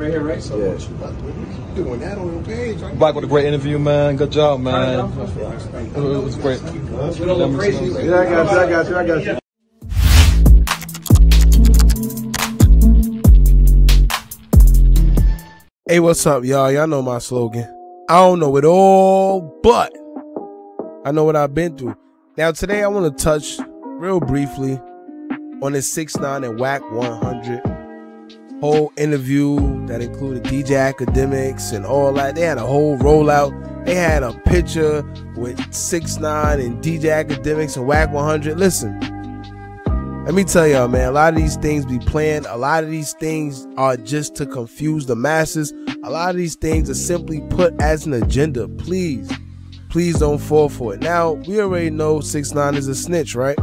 Right here, right? So yeah. You doing that on your page? Right? Back with a great interview, man. Good job, man. It was great. Yeah, I got you. Hey, what's up, y'all? Y'all know my slogan. I don't know it all, but I know what I've been through. Now, today I want to touch real briefly on this 6ix9ine and Wack100 whole interview that included DJ Akademiks and all that. They had a whole rollout. They had a picture with 6ix9ine and DJ Akademiks and Wack100. Listen, let me tell y'all, man, a lot of these things be planned. A lot of these things are just to confuse the masses. A lot of these things are simply put as an agenda. Please don't fall for it. Now, we already know 6ix9ine is a snitch, right?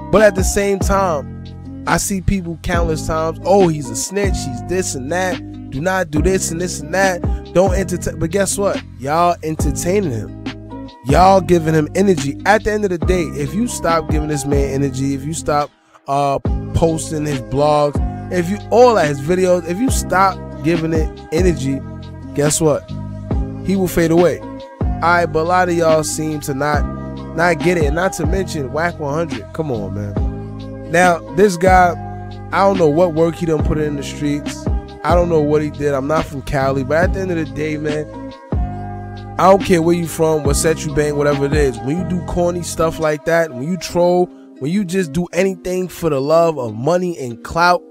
But at the same time, I see people countless times, oh, he's a snitch, he's this and that, do not do this and this and that, don't entertain. But guess what? Y'all entertaining him. Y'all giving him energy. At the end of the day, if you stop giving this man energy, if you stop posting his blogs, if you all at his videos, if you stop giving it energy, guess what? He will fade away. Alright, but a lot of y'all seem to not get it. And not to mention Wack100. Come on, man. Now, this guy, I don't know what work he done put in the streets. I don't know what he did. I'm not from Cali, but at the end of the day, man, I don't care where you from, what set you bang, whatever it is. When you do corny stuff like that, when you troll, when you just do anything for the love of money and clout,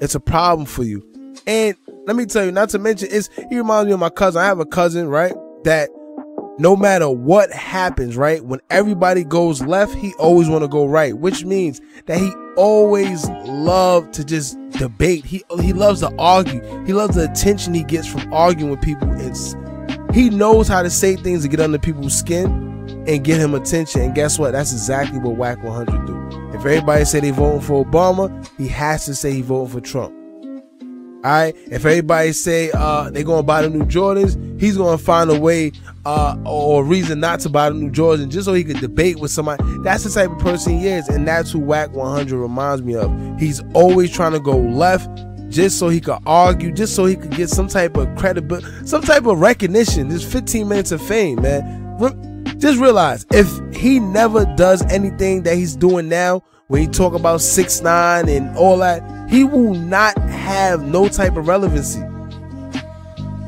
it's a problem for you. And let me tell you, not to mention, he reminds me of my cousin. I have a cousin, right, that no matter what happens, right, when everybody goes left, he always want to go right, which means that he always loved to just debate. He loves to argue. He loves the attention he gets from arguing with people. He knows how to say things to get under people's skin and get him attention. And guess what? That's exactly what Wack100 do. If everybody say they voting for Obama, he has to say he voting for Trump. Alright, if everybody say they're gonna buy the new Jordans, he's gonna find a way or a reason not to buy the new Jordans just so he could debate with somebody. That's the type of person he is, and that's who Wack100 reminds me of. He's always trying to go left just so he could argue, just so he could get some type of credibility, some type of recognition. There's 15 minutes of fame, man. Just realize, if he never does anything that he's doing now, when he talk about 6ix9ine and all that, he will not have no type of relevancy.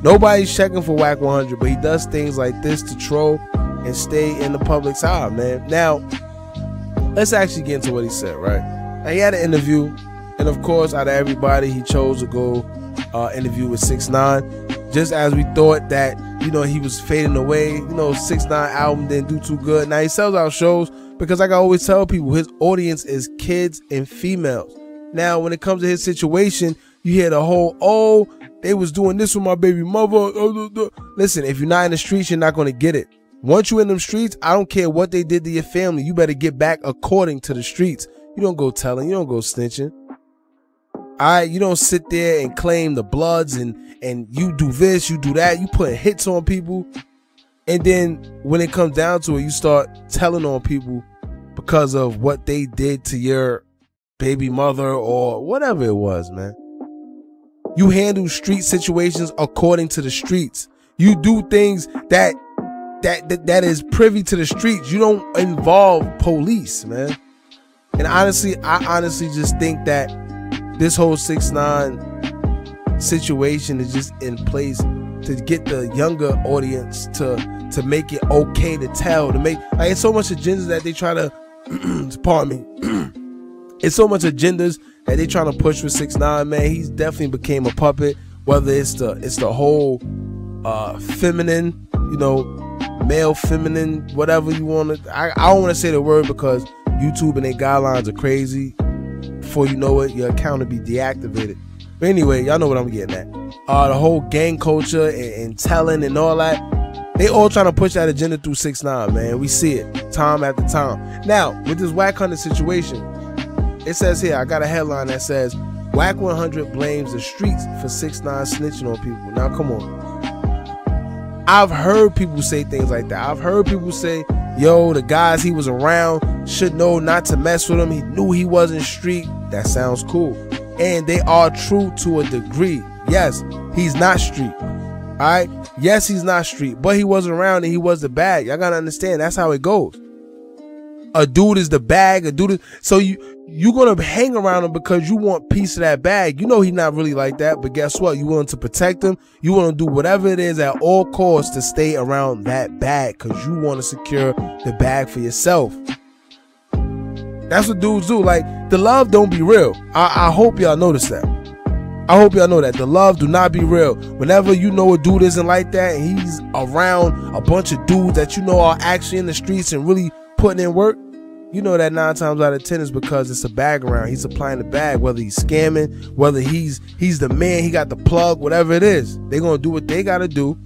Nobody's checking for Wack100, but he does things like this to troll and stay in the public's eye, man. Now, let's actually get into what he said, right? Now, he had an interview, and of course, out of everybody, he chose to go interview with 6ix9ine. Just as we thought that, you know, he was fading away. You know, 6ix9ine album didn't do too good. Now, he sells out shows because, like I always tell people, his audience is kids and females. Now, when it comes to his situation, you hear the whole, oh, they was doing this with my baby mother. Listen, if you're not in the streets, you're not going to get it. Once you're in them streets, I don't care what they did to your family. You better get back according to the streets. You don't go telling. You don't go snitching. Alright, you don't sit there and claim the bloods and you do this, you do that. You put hits on people. And then when it comes down to it, you start telling on people because of what they did to your baby mother or whatever it was, man. You handle street situations according to the streets. You do things that is privy to the streets. You don't involve police, man. And honestly, I honestly just think that this whole 6ix9ine situation is just in place to get the younger audience to make it okay to tell, to make, like, it's so much agendas that they try to pardon me. It's so much agendas that they trying to push with 6ix9ine, man. He's definitely became a puppet. Whether it's the whole feminine, you know, male feminine, whatever you want to. I don't want to say the word because YouTube and their guidelines are crazy. Before you know it, your account will be deactivated. But anyway, y'all know what I'm getting at. The whole gang culture and telling and all that. They all trying to push that agenda through 6ix9ine, man. We see it time after time. Now, with this Wack100 situation, it says here, I got a headline that says, Wack100 blames the streets for 6ix9ine snitching on people. Now, come on. I've heard people say things like that. I've heard people say, yo, the guys he was around should know not to mess with him. He knew he wasn't street. That sounds cool. And they are true to a degree. Yes, he's not street. All right. Yes, he's not street, but he was around and he was the bag. Y'all gotta understand that's how it goes. A dude is the bag. A dude is, so you gonna hang around him because you want a piece of that bag. You know he's not really like that, but guess what? You willing to protect him. You want to do whatever it is at all costs to stay around that bag because you want to secure the bag for yourself. That's what dudes do. Like, the love don't be real. I hope y'all notice that. I hope y'all know that. The love do not be real. Whenever you know a dude isn't like that and he's around a bunch of dudes that you know are actually in the streets and really putting in work, you know that 9 times out of 10 is because it's a bag around. He's supplying the bag, whether he's scamming, whether he's the man, he got the plug, whatever it is. They're going to do what they got to do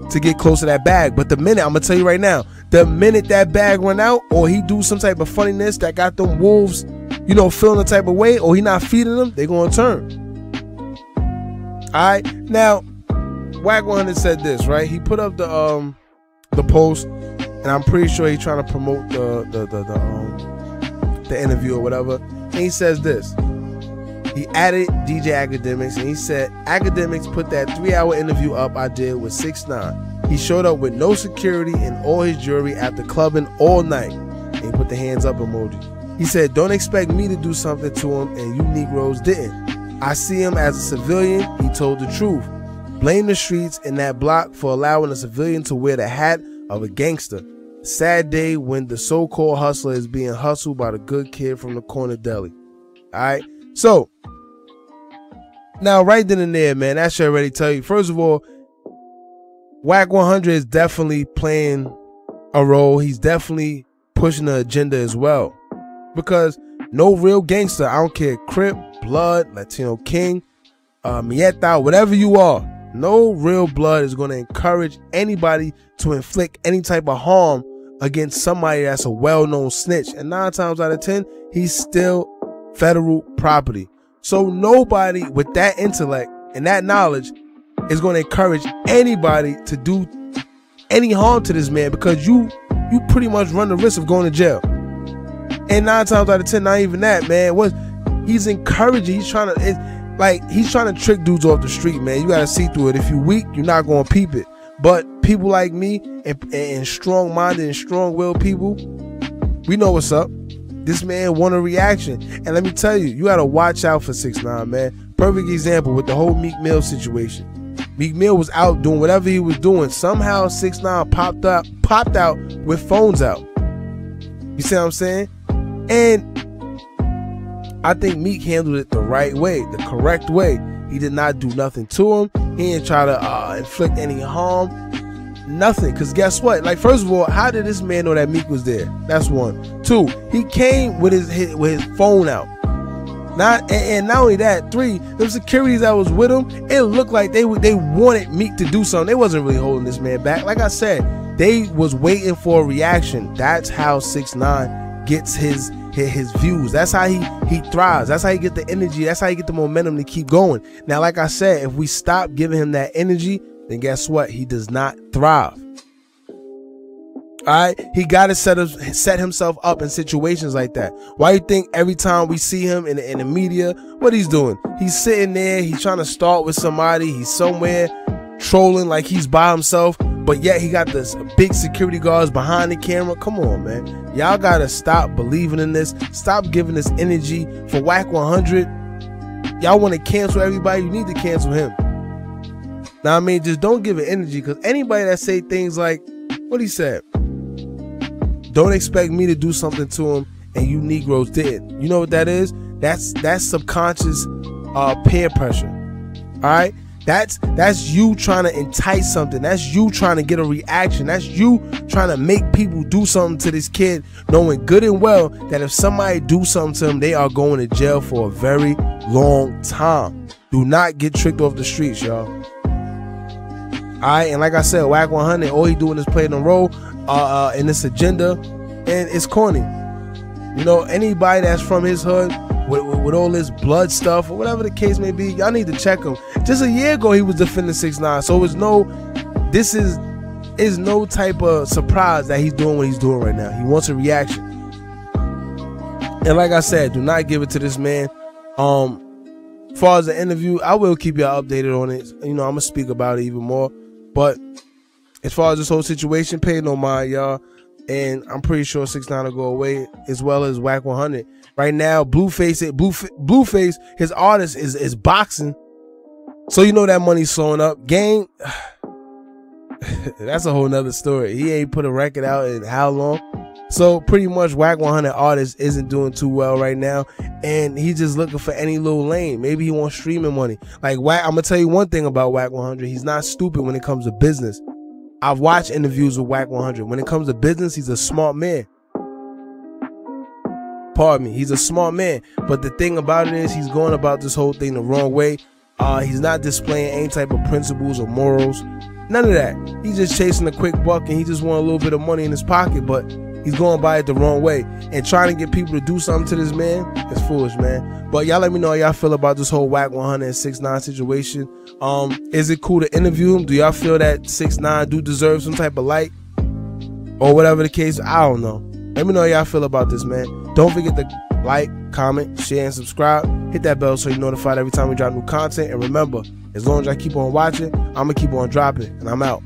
to get close to that bag. But the minute, I'm going to tell you right now, the minute that bag run out or he do some type of funniness that got them wolves, you know, feeling the type of way, or he not feeding them, they going to turn. All right. Now, Wack100 said this, right? He put up the post, and I'm pretty sure he's trying to promote the interview or whatever. And he says this. He added DJ Akademiks, and he said, Akademiks put that 3-hour interview up I did with 6ix9ine. He showed up with no security and all his jewelry after clubbing all night. And he put the hands up emoji. He said, don't expect me to do something to him, and you Negroes didn't. I see him as a civilian. He told the truth. Blame the streets in that block for allowing a civilian to wear the hat of a gangster. Sad day when the so-called hustler is being hustled by the good kid from the corner deli. All right. So now right then and there, man, that should already tell you. First of all, Wack100 is definitely playing a role. He's definitely pushing the agenda as well. Because no real gangster, I don't care, Crip, Blood, Latino King, Mieta, whatever you are, no real blood is going to encourage anybody to inflict any type of harm against somebody that's a well-known snitch. And 9 times out of 10, he's still federal property. So nobody with that intellect and that knowledge is going to encourage anybody to do any harm to this man, because you pretty much run the risk of going to jail. And 9 times out of 10, not even that, man. What he's encouraging, he's trying to, he's trying to trick dudes off the street, man. You got to see through it. If you're weak, you're not going to peep it. But people like me and strong-minded and strong-willed people, we know what's up. This man want a reaction. And let me tell you, you got to watch out for 6ix9ine, man. Perfect example with the whole Meek Mill situation. Meek Mill was out doing whatever he was doing. Somehow 6ix9ine popped out with phones out. You see what I'm saying? And I think Meek handled it the right way, the correct way. He did not do nothing to him. He didn't try to inflict any harm. Nothing. Because guess what? Like, first of all, how did this man know that Meek was there? That's one. 2, he came with his phone out. Not only that, 3, the securities that was with him, it looked like they wanted Meek to do something. They wasn't really holding this man back. Like I said, they was waiting for a reaction. That's how 6ix9ine gets his views. That's how he thrives. That's how he get the energy. That's how he get the momentum to keep going. Now, like I said, if we stop giving him that energy, then guess what? He does not thrive. All right, he got to set himself up in situations like that. Why you think every time we see him in the media, what he's doing? He's sitting there, he's trying to start with somebody, he's somewhere trolling like he's by himself, but yet he got this big security guards behind the camera. Come on, man. Y'all got to stop believing in this. Stop giving this energy for Wack100. Y'all want to cancel everybody, you need to cancel him. Now, I mean, just don't give it energy, because anybody that say things like what he said, don't expect me to do something to him and you Negroes didn't. You know what that is? That's subconscious peer pressure. All right? That's you trying to entice something. That's you trying to get a reaction. That's you trying to make people do something to this kid, knowing good and well that if somebody do something to him, they are going to jail for a very long time. Do not get tricked off the streets, y'all. Alright, and like I said, Wack100, all he doing is playing a role in this agenda, and it's corny. You know, anybody that's from his hood with all this blood stuff or whatever the case may be, y'all need to check him. Just a year ago, he was defending 6ix9ine, so this is no type of surprise that he's doing what he's doing right now. He wants a reaction, and like I said, do not give it to this man. As far as the interview, I will keep y'all updated on it. You know, I'm gonna speak about it even more. But as far as this whole situation, pay no mind, y'all. And I'm pretty sure 6ix9ine will go away, as well as Wack100. Right now, Blueface, his artist is boxing. So you know that money's slowing up. Gang, that's a whole nother story. He ain't put a record out in how long? So pretty much Wack100 artist isn't doing too well right now, and he's just looking for any little lane. Maybe he wants streaming money. Like Wack, I'm gonna tell you one thing about Wack100. He's not stupid when it comes to business. I've watched interviews with Wack100. When it comes to business, he's a smart man. Pardon me, he's a smart man. But the thing about it is, he's going about this whole thing the wrong way. He's not displaying any type of principles or morals. None of that. He's just chasing a quick buck, and he just want a little bit of money in his pocket, but he's going by it the wrong way. And trying to get people to do something to this man is foolish, man. But y'all let me know how y'all feel about this whole Wack100 and 6ix9ine situation. Is it cool to interview him? Do y'all feel that 6ix9ine do deserve some type of light? Or whatever the case, I don't know. Let me know how y'all feel about this, man. Don't forget to like, comment, share, and subscribe. Hit that bell so you're notified every time we drop new content. And remember, as long as I keep on watching, I'm going to keep on dropping. And I'm out.